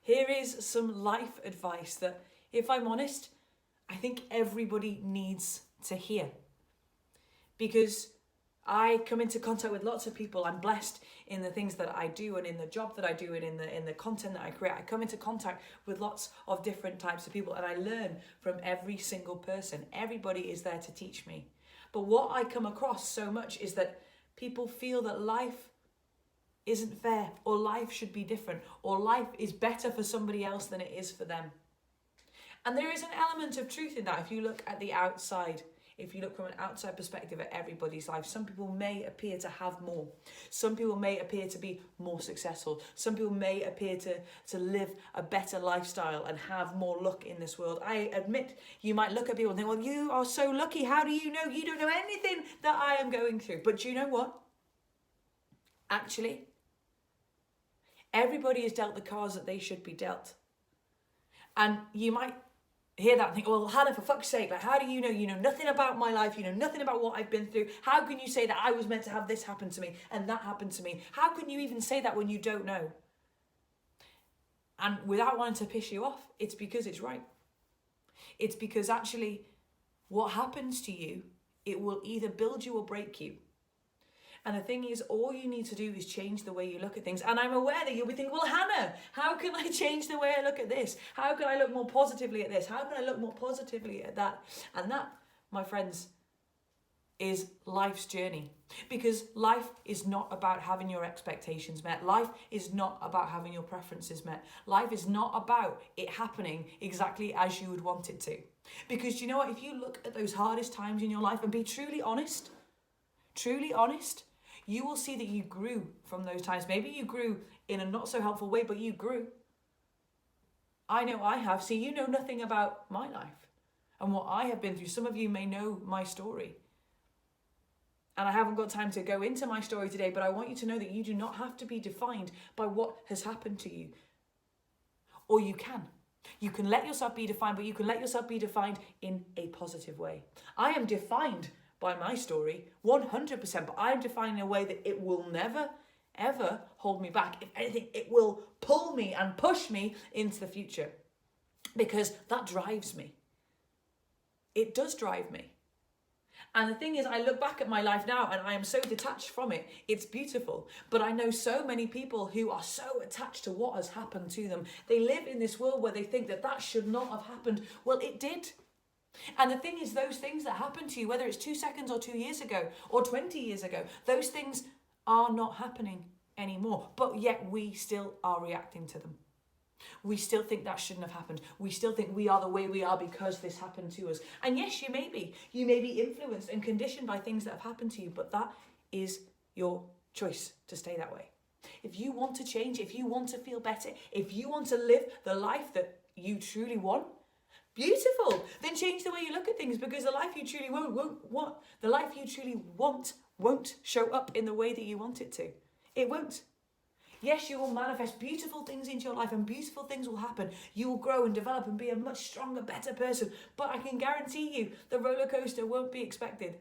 Here is some life advice that, if I'm honest, I think everybody needs to hear. Because I come into contact with lots of people. I'm blessed in the things that I do and in the job that I do and in the content that I create. I come into contact with lots of different types of people, and I learn from every single person. Everybody is there to teach me. But what I come across so much is that people feel that life isn't fair, or life should be different, or life is better for somebody else than it is for them. And there is an element of truth in that. If you look at the outside, if you look from an outside perspective at everybody's life, some people may appear to have more. Some people may appear to be more successful. Some people may appear to live a better lifestyle and have more luck in this world. I admit, you might look at people and think, well, you are so lucky. How do you know? You don't know anything that I am going through. But do you know what? Actually, everybody is dealt the cards that they should be dealt. And you might hear that and think, well, Hannah, for fuck's sake, like, how do you know? You know nothing about my life. You know nothing about what I've been through. How can you say that I was meant to have this happen to me and that happened to me? How can you even say that when you don't know? And without wanting to piss you off, it's because it's right. It's because actually what happens to you, it will either build you or break you. And the thing is, all you need to do is change the way you look at things. And I'm aware that you'll be thinking, well, Hannah, how can I change the way I look at this? How can I look more positively at this? How can I look more positively at that? And that, my friends, is life's journey. Because life is not about having your expectations met. Life is not about having your preferences met. Life is not about it happening exactly as you would want it to. Because you know what? If you look at those hardest times in your life and be truly honest, you will see that you grew from those times. Maybe you grew in a not so helpful way, but you grew. I know I have. See, you know nothing about my life and what I have been through. Some of you may know my story. And I haven't got time to go into my story today, but I want you to know that you do not have to be defined by what has happened to you. Or you can. You can let yourself be defined, but you can let yourself be defined in a positive way. I am defined by my story 100%, but I'm defined in a way that it will never, ever hold me back. If anything, it will pull me and push me into the future, because that drives me. It does drive me. And the thing is, I look back at my life now and I am so detached from it. It's beautiful. But I know so many people who are so attached to what has happened to them. They live in this world where they think that that should not have happened. Well, it did. And the thing is, those things that happened to you, whether it's 2 seconds or 2 years ago or 20 years ago, those things are not happening anymore. But yet we still are reacting to them. We still think that shouldn't have happened. We still think we are the way we are because this happened to us. And yes, you may be. You may be influenced and conditioned by things that have happened to you, but that is your choice to stay that way. If you want to change, if you want to feel better, if you want to live the life that you truly want, beautiful. Then change the way you look at things, because the life you truly want won't show up in the way that you want it to. It won't. Yes, you will manifest beautiful things into your life and beautiful things will happen. You will grow and develop and be a much stronger, better person. But I can guarantee you the roller coaster won't be expected.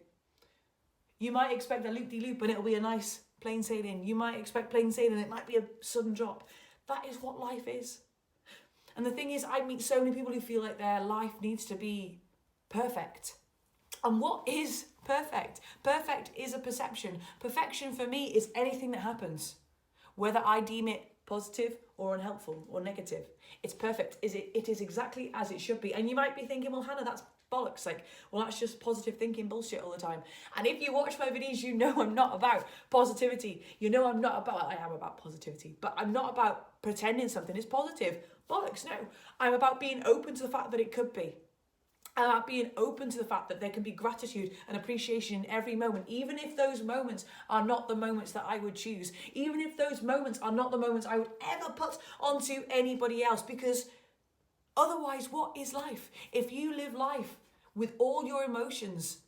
You might expect a loop-de-loop and it'll be a nice plain sailing. You might expect plain sailing, it might be a sudden drop. That is what life is. And the thing is, I meet so many people who feel like their life needs to be perfect. And what is perfect? Perfect is a perception. Perfection for me is anything that happens, whether I deem it positive or unhelpful or negative. It's perfect. It is exactly as it should be. And you might be thinking, well, Hannah, that's bollocks. Like, well, that's just positive thinking bullshit all the time. And if you watch my videos, you know I'm not about positivity. You know I am about positivity, but I'm not about pretending something is positive. Bollocks, no. I'm about being open to the fact that it could be. I'm about being open to the fact that there can be gratitude and appreciation in every moment, even if those moments are not the moments that I would choose, even if those moments are not the moments I would ever put onto anybody else, because otherwise, what is life? If you live life with all your emotions,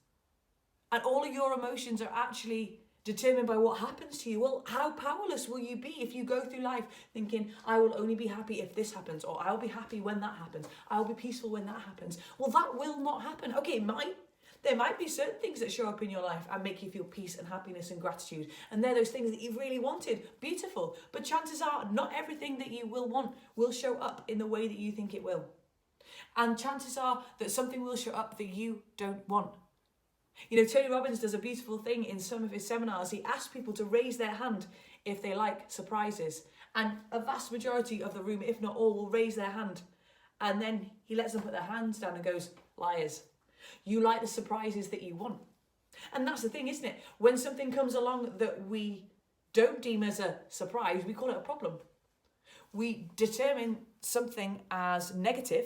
and all of your emotions are actually determined by what happens to you, well, how powerless will you be if you go through life thinking, I will only be happy if this happens, or I'll be happy when that happens, I'll be peaceful when that happens? Well, that will not happen. Okay, it might. There might be certain things that show up in your life and make you feel peace and happiness and gratitude. And they're those things that you've really wanted. Beautiful. But chances are not everything that you will want will show up in the way that you think it will. And chances are that something will show up that you don't want. You know, Tony Robbins does a beautiful thing in some of his seminars. He asks people to raise their hand if they like surprises. And a vast majority of the room, if not all, will raise their hand. And then he lets them put their hands down and goes, liars. You like the surprises that you want. And that's the thing, isn't it? When something comes along that we don't deem as a surprise, we call it a problem. We determine something as negative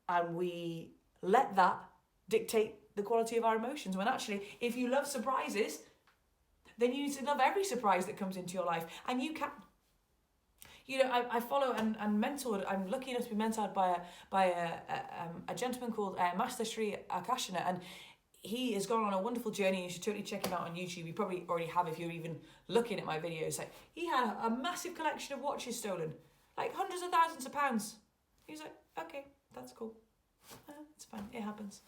and we let that dictate the quality of our emotions. When actually, if you love surprises, then you need to love every surprise that comes into your life. And you can. You know, I follow and mentored. I'm lucky enough to be mentored by a gentleman called Master Sri Akashana, and he has gone on a wonderful journey. You should totally check him out on YouTube. You probably already have if you're even looking at my videos. Like, he had a massive collection of watches stolen, like hundreds of thousands of pounds. He was like, okay, that's cool. It's fine. It happens.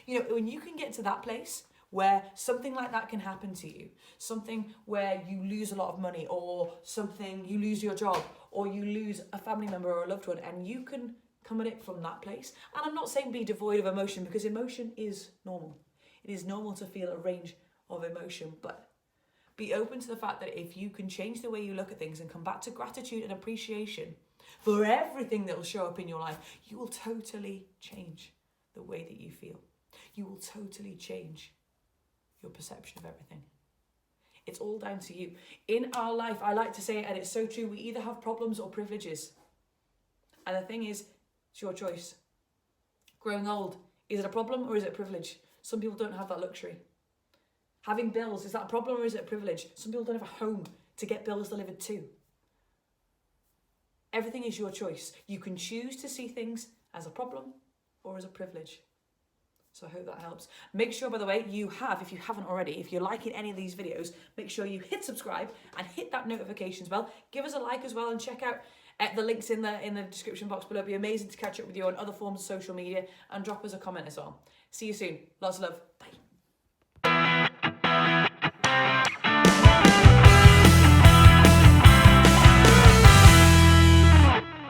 You know, when you can get to that place where something like that can happen to you, something where you lose a lot of money, or something, you lose your job, or you lose a family member or a loved one, and you can come at it from that place. And I'm not saying be devoid of emotion, because emotion is normal. It is normal to feel a range of emotion, but be open to the fact that if you can change the way you look at things and come back to gratitude and appreciation for everything that will show up in your life, you will totally change the way that you feel. You will totally change your perception of everything. It's all down to you. In our life, I like to say it, and it's so true, we either have problems or privileges. And the thing is, it's your choice. Growing old, is it a problem or is it a privilege? Some people don't have that luxury. Having bills, is that a problem or is it a privilege? Some people don't have a home to get bills delivered to. Everything is your choice. You can choose to see things as a problem or as a privilege. So I hope that helps. Make sure, by the way, if you haven't already, if you're liking any of these videos, make sure you hit subscribe and hit that notifications bell. Give us a like as well, and check out the links in the description box below. It'd be amazing to catch up with you on other forms of social media, and drop us a comment as well. See you soon. Lots of love. Bye.